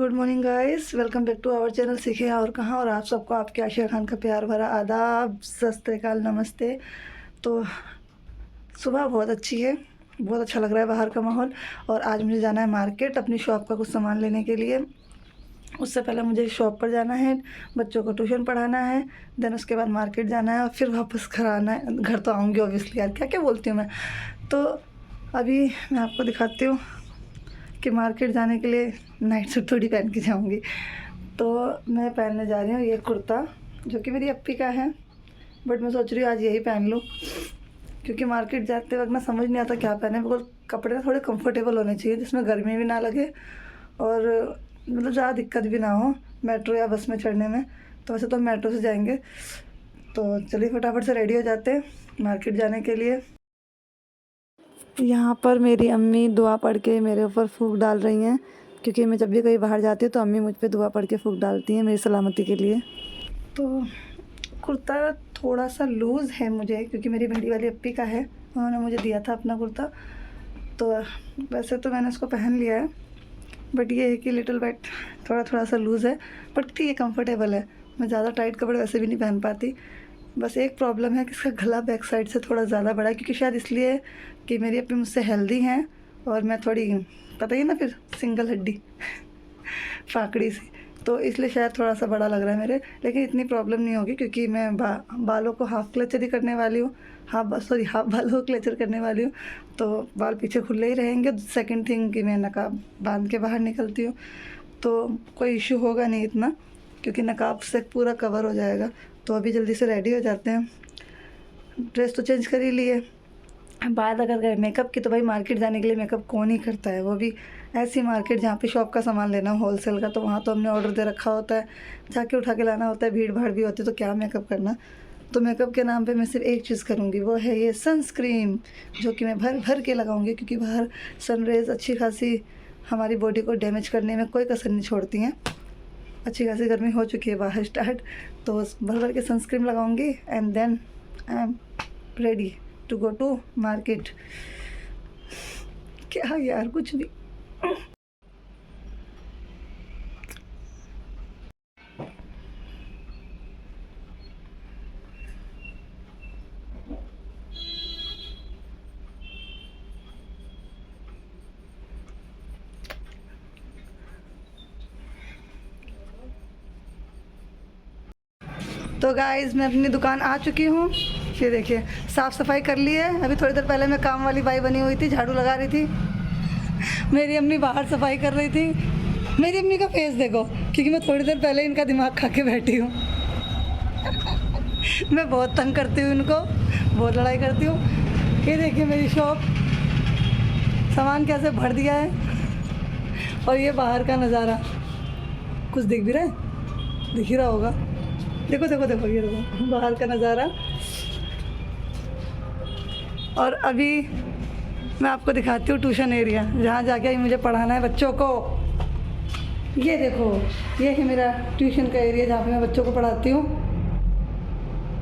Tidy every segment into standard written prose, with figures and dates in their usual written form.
Good morning guys, welcome back to our channel सीखे और कहाँ। और आप सबको आपके आशिया खान का प्यार भरा आदाब, सत श्री अकाल, नमस्ते। तो सुबह बहुत अच्छी है, बहुत अच्छा लग रहा है बाहर का माहौल। और आज मुझे जाना है मार्केट अपनी शॉप का कुछ सामान लेने के लिए। उससे पहले मुझे शॉप पर जाना है, बच्चों को ट्यूशन पढ़ाना है, देन उसके बाद मार्केट जाना है और फिर वापस घर आना है। घर तो आऊँगी ऑब्वियसली, यार क्या क्या बोलती हूँ मैं। तो अभी मैं आपको दिखाती हूँ कि मार्केट जाने के लिए नाइट सूट थोड़ी पहन के जाऊंगी। तो मैं पहनने जा रही हूँ ये कुर्ता, जो कि मेरी अप्पी का है, बट मैं सोच रही हूँ आज यही पहन लूँ, क्योंकि मार्केट जाते वक्त ना समझ नहीं आता क्या पहने। बिल्कुल कपड़े ना थोड़े कंफर्टेबल होने चाहिए, जिसमें गर्मी भी ना लगे और मतलब ज़्यादा दिक्कत भी ना हो मेट्रो या बस में चढ़ने में। तो वैसे तो हम मेट्रो से जाएंगे। तो चलिए फटाफट से रेडी हो जाते हैं मार्केट जाने के लिए। यहाँ पर मेरी अम्मी दुआ पढ़ के मेरे ऊपर फूंक डाल रही हैं, क्योंकि मैं जब भी कहीं बाहर जाती हूँ तो अम्मी मुझ पे दुआ पढ़ के फूंक डालती हैं मेरी सलामती के लिए। तो कुर्ता थोड़ा सा लूज़ है मुझे, क्योंकि मेरी बड़ी वाली अप्पी का है, उन्होंने मुझे दिया था अपना कुर्ता। तो वैसे तो मैंने उसको पहन लिया है, बट ये है कि लिटिल बिट थोड़ा सा लूज़ है, बट ठीक है, कम्फर्टेबल है। मैं ज़्यादा टाइट कपड़े वैसे भी नहीं पहन पाती। बस एक प्रॉब्लम है कि इसका गला बैक साइड से थोड़ा ज़्यादा बड़ा है, क्योंकि शायद इसलिए कि मेरी अप्पी मुझसे हेल्दी हैं और मैं थोड़ी, पता ही ना, फिर सिंगल हड्डी फाकड़ी सी, तो इसलिए शायद थोड़ा सा बड़ा लग रहा है मेरे। लेकिन इतनी प्रॉब्लम नहीं होगी, क्योंकि मैं बालों को हाफ क्लेचर ही करने वाली हूँ, हाफ बालों को क्लेचर करने वाली हूँ। तो बाल पीछे खुले ही रहेंगे। सेकंड थिंग कि मैं नकाब बांध के बाहर निकलती हूँ, तो कोई इशू होगा नहीं इतना, क्योंकि नकाब से पूरा कवर हो जाएगा। तो अभी जल्दी से रेडी हो जाते हैं। ड्रेस तो चेंज कर ही लिए। बात अगर करें मेकअप की, तो भाई मार्केट जाने के लिए मेकअप कौन ही करता है, वो भी ऐसी मार्केट जहाँ पे शॉप का सामान लेना हो होलसेल का। तो वहाँ तो हमने ऑर्डर दे रखा होता है, जाके उठा के लाना होता है, भीड़ भाड़ भी होती है, तो क्या मेकअप करना। तो मेकअप के नाम पे मैं सिर्फ एक चीज़ करूँगी, वो है ये सनस्क्रीन, जो कि मैं भर भर के लगाऊँगी, क्योंकि बाहर सनरेज़ अच्छी खासी हमारी बॉडी को डैमेज करने में कोई कसर नहीं छोड़ती हैं। अच्छी खासी गर्मी हो चुकी है बाहर स्टार्ट, तो भर भर के सनस्क्रीन लगाऊंगी and then I am ready to go to market. क्या यार, कुछ भी। तो गाइस, मैं अपनी दुकान आ चुकी हूँ। ये देखिए, साफ़ सफाई कर ली है। अभी थोड़ी देर पहले मैं काम वाली बाई बनी हुई थी, झाड़ू लगा रही थी। मेरी अम्मी बाहर सफाई कर रही थी। मेरी अम्मी का फेस देखो, क्योंकि मैं थोड़ी देर पहले इनका दिमाग खा के बैठी हूँ। मैं बहुत तंग करती हूँ इनको, बहुत लड़ाई करती हूँ। ये देखिए मेरी शॉप, सामान कैसे भर दिया है। और ये बाहर का नज़ारा, कुछ दिख भी रहा है, दिख ही रहा होगा। देखो देखो देखो, ये देखो बाहर का नज़ारा। और अभी मैं आपको दिखाती हूँ ट्यूशन एरिया, जहाँ जाके मुझे पढ़ाना है बच्चों को। ये देखो, ये है मेरा ट्यूशन का एरिया, जहाँ पे मैं बच्चों को पढ़ाती हूँ।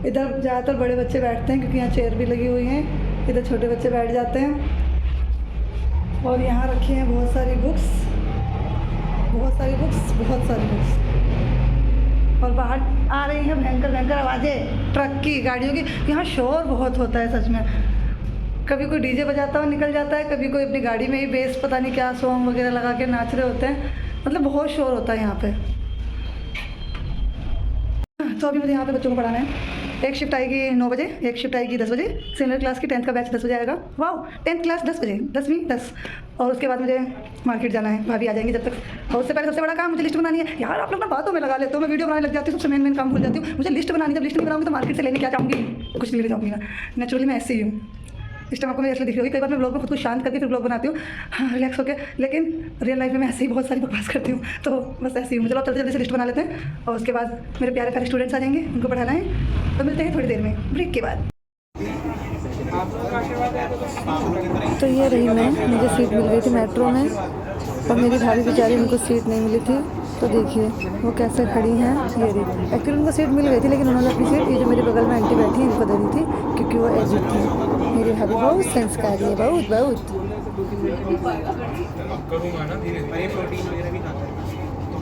इधर ज़्यादातर बड़े बच्चे बैठते हैं, क्योंकि यहाँ चेयर भी लगी हुई हैं। इधर छोटे बच्चे बैठ जाते हैं। और यहाँ रखी हैं बहुत सारी बुक्स, बहुत सारी बुक्स, बहुत सारी बुक्स। और बाहर आ रही हैं भयंकर भयंकर आवाज़ें ट्रक की, गाड़ियों की। यहाँ शोर बहुत होता है सच में। कभी कोई डीजे बजाता हुआ निकल जाता है, कभी कोई अपनी गाड़ी में ही बेस पता नहीं क्या सॉन्ग वगैरह लगा के नाच रहे होते हैं। मतलब बहुत शोर होता है यहाँ पे। तो अभी मुझे यहाँ पे बच्चों को पढ़ाना है। एक शिफ्ट आएगी 9 बजे, एक शिफ्ट आएगी 10 बजे। सीनियर क्लास की 10th का बैच 10 बजे आएगा। वाह, 10th क्लास 10 बजे, 10वीं 10। और उसके बाद मुझे मार्केट जाना है, भाभी आ जाएंगी जब तक। और उससे पहले सबसे बड़ा काम मुझे लिस्ट बनानी है। यार आप लोग ना बातों में लगा लेते हो, मैं वीडियो बनाने लग जाती हूँ, सबसे मेन काम भूल जाती हूँ। मुझे लिस्ट बनानी, जब लिस्ट नहीं बनाऊंगी तो मार्केट से लेने क्या जाऊँगी, कुछ नहीं ले जाऊँगी मैं। नेचुरली मैं ऐसे ही हूँ। इस टाइम आपको मैं ऐसे दिख रही होगी। कई बार मैं ब्लॉग में खुद को शांत करके फिर ब्लॉग बनाती हूँ, हाँ रिलैक्स होकर। लेकिन रियल लाइफ में मैं ऐसे ही बहुत सारी बकवास करती हूँ। तो बस ऐसे ही। चलो जल्दी जल्दी से लिस्ट बना लेते हैं, और उसके बाद मेरे प्यारे प्यारे स्टूडेंट्स आ जाएंगे, उनको पढ़ाना है। तो मिलते हैं थोड़ी देर में, ब्रेक के बाद। तो ये रही मैं, मुझे सीट मिल गई थी मेट्रो में, और मेरी भाभी बेचारी, उनको सीट नहीं मिली थी। तो देखिए वो कैसे खड़ी हैं। ये रही, एक्चुअली उनको सीट मिल गई थी, लेकिन उन्होंने अपनी सीट, ये जो मेरे बगल में आंटी बैठी है, इनको दे दी थी, क्योंकि वो एजिड थी। मेरी भाभी बहुत संस्कारी है, बहुत बहुत। करूँगा ना धीरे धीरे, प्रोटीन वगैरह भी खाता है।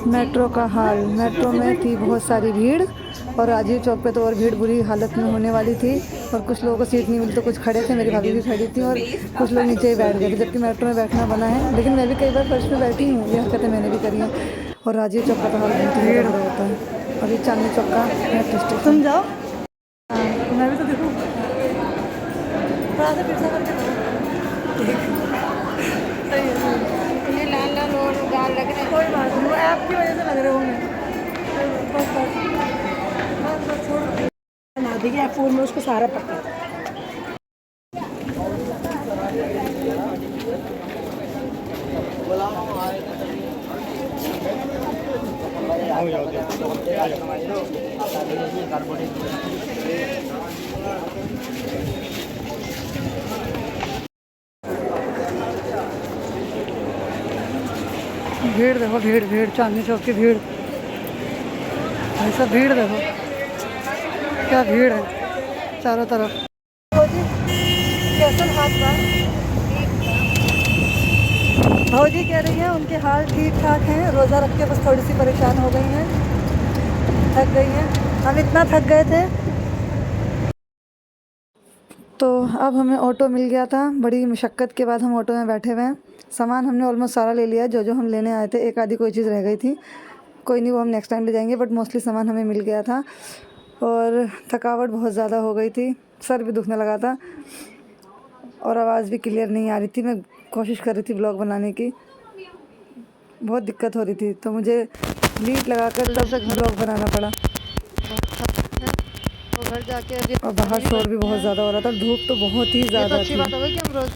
मेट्रो का हाल। मेट्रो में थी बहुत सारी भीड़ और राजीव चौक पे तो और भीड़ बुरी हालत में होने वाली थी और कुछ लोगों को सीट नहीं मिली तो कुछ खड़े थे, मेरी भाभी भी खड़ी थी और कुछ लोग नीचे ही बैठ गए थे, जबकि मेट्रो में बैठना बना है। लेकिन मैं भी कई बार फर्श पे बैठी हूँ, ये हरकतें मैंने भी करी हैं। और राजीव चौक का तो हाल बहुत भीड़ होता है और ये चांदनी चौक का मेट्रो स्टेशन। तुम जाओ, मैं भी तो देखूँ थोड़ा सा पिछला करके ये लाल लाल और दाल लग रहे हैं। कोई बात नहीं, वो ऐप की वजह से लग रहे होंगे। बना देगी आप फोन में, उसको सारा पता है। भीड़ देखो, भीड़ भीड़, चांदनी चौक की भीड़, ऐसा भीड़ देखो क्या भीड़ है चारों तरफ। कैसा हाल बा? भाजी कह रही हैं उनके हाल ठीक ठाक हैं, रोज़ा रख के बस थोड़ी सी परेशान हो गई हैं, थक गई हैं। हम इतना थक गए थे तो अब हमें ऑटो मिल गया था। बड़ी मुशक्क़त के बाद हम ऑटो में बैठे हुए हैं। सामान हमने ऑलमोस्ट सारा ले लिया, जो हम लेने आए थे। एक आधी कोई चीज़ रह गई थी, कोई नहीं, वो हम नेक्स्ट टाइम ले जाएंगे, बट मोस्टली सामान हमें मिल गया था। और थकावट बहुत ज़्यादा हो गई थी, सर भी दुखने लगा था और आवाज़ भी क्लियर नहीं आ रही थी। मैं कोशिश कर रही थी ब्लॉग बनाने की, बहुत दिक्कत हो रही थी, तो मुझे लीड लगाकर तब तक ब्लॉग बनाना पड़ा। तो घर जाके अभी और बाहर शोर भी बहुत ज़्यादा हो रहा था, धूप तो बहुत ही ज़्यादा अच्छी थी। बात हो गई कि हम रोज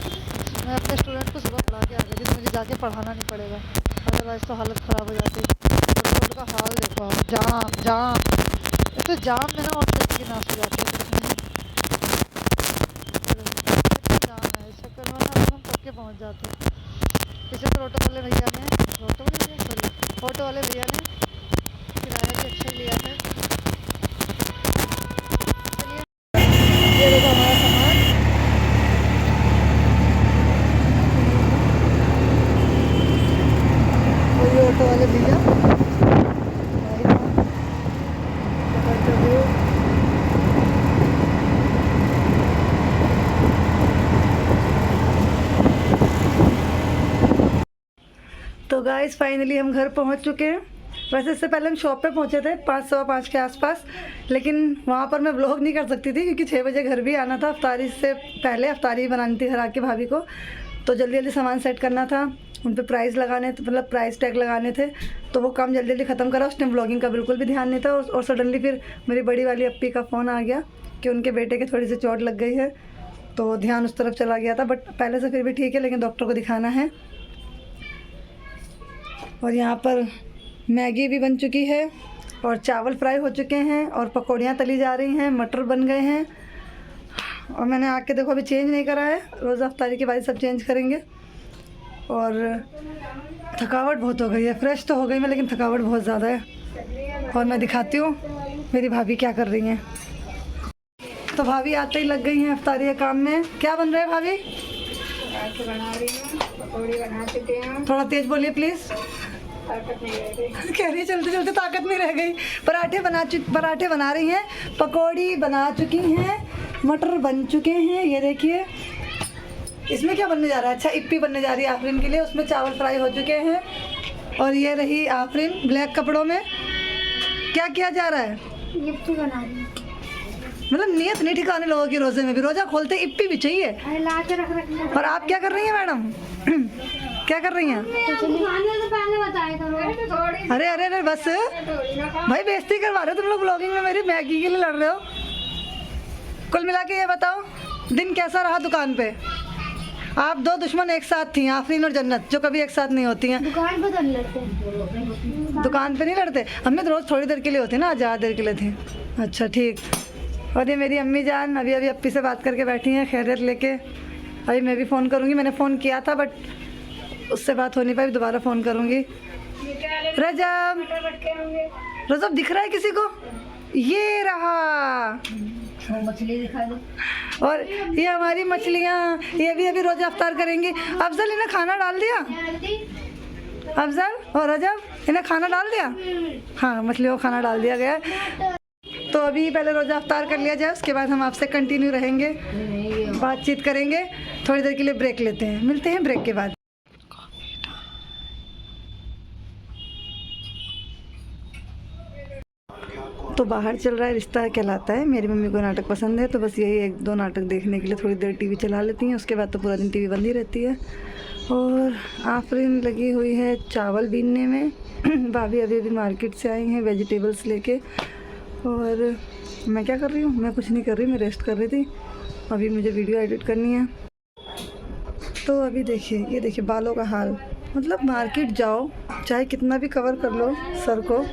मैं अपने स्टूडेंट को सुबह पढ़ा के आ गई थी, तो मुझे जाके पढ़ाना नहीं पड़ेगा, अदरवाइज तो हालत ख़राब हो जाती। रोड का हाल देखो, जाम जाम, तो जाम में ना ऑब्जेक्ट की नाश हो जाती है। जाम है, इस चक्कर में ना हम करके पहुँच जाते हैं। पीछे तो ऑटो वाले भैया ने किराया भी अच्छा लिया था। ये देखो हमारा सामान, और ये ऑटो वाले भैया तो गाइस फाइनली हम घर पहुंच चुके हैं। वैसे इससे पहले हम शॉप पे पहुंचे थे 5, सवा 5 के आसपास, लेकिन वहाँ पर मैं व्लॉग नहीं कर सकती थी क्योंकि 6 बजे घर भी आना था। अफ्तारी से पहले अफ्तारी बनानी थी घर आके भाभी को, तो जल्दी जल्दी सामान सेट करना था, उन पर प्राइस लगाने थे, मतलब प्राइस टैग लगाने थे, तो वो काम जल्दी जल्दी ख़त्म करा। उस टाइम व्लॉगिंग का बिल्कुल भी ध्यान नहीं था। और सडनली फिर मेरी बड़ी वाली अप्पी का फ़ोन आ गया कि उनके बेटे के थोड़ी सी चोट लग गई है, तो ध्यान उस तरफ चला गया था। बट पहले से फिर भी ठीक है, लेकिन डॉक्टर को दिखाना है। और यहाँ पर मैगी भी बन चुकी है और चावल फ्राई हो चुके हैं और पकौड़ियाँ तली जा रही हैं, मटर बन गए हैं। और मैंने आके देखो अभी चेंज नहीं करा है, रोज़ा अफ्तारी के बाद सब चेंज करेंगे। और थकावट बहुत हो गई है, फ्रेश तो हो गई मैं, लेकिन थकावट बहुत ज़्यादा है। और मैं दिखाती हूँ मेरी भाभी क्या कर रही हैं। तो भाभी आते ही लग गई हैं अफ्तारी के काम में। क्या बन रहा है भाभी? बना रही हूँ, पकौड़ी बना चुके हैं। थोड़ा तेज बोलिए प्लीज़। ताकत नहीं रह गई, कह रही है चलते चलते ताकत नहीं रह गई। पराठे बना रही हैं, पकौड़ी बना चुकी हैं, मटर बन चुके हैं। ये देखिए इसमें क्या बनने जा रहा है? अच्छा, इप्पी बनने जा रही है आफरीन के लिए, उसमें चावल फ्राई हो चुके हैं। और ये रही आफरीन ब्लैक कपड़ों में। क्या किया जा रहा है? इप्पी बना रही हूँ। मतलब नीयत नहीं ठिकाने लोगों की, रोज़े में भी रोज़ा खोलते इप्पी भी चाहिए। ला के रख। और आप क्या कर रही हैं मैडम? क्या कर रही हैं? पहले बताया करो। अरे अरे अरे बस भाई, बेइज्जती करवा रहे हो तुम लोग ब्लॉगिंग में मेरी। मैगी के लिए लड़ रहे हो। कुल मिला के ये बताओ दिन कैसा रहा दुकान पे? आप दो दुश्मन एक साथ थी, आफरीन और जन्नत, जो कभी एक साथ नहीं होती हैं। दुकान पर लड़ते हैं, दुकान पे नहीं लड़ते, हमने तो रोज़ थोड़ी देर के लिए होती ना, ज़्यादा देर के लिए थी। अच्छा ठीक। और ये मेरी अम्मी जान अभी अभी अप्पी से बात करके बैठी हैं खैरियत लेके। अभी मैं भी फ़ोन करूँगी, मैंने फ़ोन किया था बट उससे बात हो नहीं पाई, दोबारा फ़ोन करूँगी। रजब, रजब दिख रहा है किसी को? ये रहा, मछली दिखा दो। और ये हमारी मछलियाँ, ये भी अभी रोज़ा अफ्तार करेंगी। अफजल इन्हें खाना डाल दिया? अफजल और रजब इन्हें खाना डाल दिया? हाँ, मछलियों को खाना डाल दिया गया है। तो अभी पहले रोज़ा अफ्तार कर लिया जाए, उसके बाद हम आपसे कंटिन्यू रहेंगे, बातचीत करेंगे। थोड़ी देर के लिए ब्रेक लेते हैं, मिलते हैं ब्रेक के बाद। तो बाहर चल रहा है रिश्ता कहलाता है। मेरी मम्मी को नाटक पसंद है, तो बस यही 1-2 नाटक देखने के लिए थोड़ी देर टीवी चला लेती हैं, उसके बाद तो पूरा दिन टीवी बंद ही रहती है। और आफरीन लगी हुई है चावल बीनने में। भाभी अभी अभी मार्केट से आई हैं वेजिटेबल्स लेके। और मैं क्या कर रही हूँ? मैं कुछ नहीं कर रही, मैं रेस्ट कर रही थी। अभी मुझे वीडियो एडिट करनी है। तो अभी देखिए, ये देखिए बालों का हाल। मतलब मार्केट जाओ, चाहे कितना भी कवर कर लो सर को,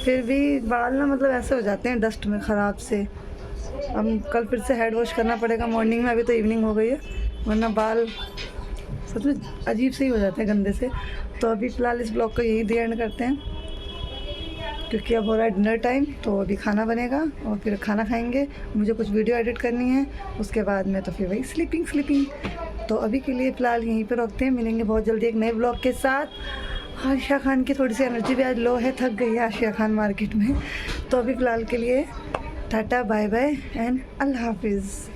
फिर भी बाल ना मतलब ऐसे हो जाते हैं डस्ट में ख़राब से। अब कल फिर से हेड वॉश करना पड़ेगा मॉर्निंग में, अभी तो इवनिंग हो गई है, वरना बाल सच में अजीब से ही हो जाते हैं गंदे से। तो अभी फ़िलहाल इस ब्लॉग को यहीं दी एंड करते हैं, क्योंकि अब हो रहा है डिनर टाइम। तो अभी खाना बनेगा और फिर खाना खाएंगे। मुझे कुछ वीडियो एडिट करनी है, उसके बाद में तो फिर वही स्लीपिंग। तो अभी के लिए फ़िलहाल यहीं पर रखते हैं, मिलेंगे बहुत जल्दी एक नए ब्लॉग के साथ। आशिया खान की थोड़ी सी एनर्जी भी आज लो है, थक गई है आशिया खान मार्केट में। तो अभी फ़िलहाल के लिए टाटा बाय बाय एंड अल्लाह हाफिज़।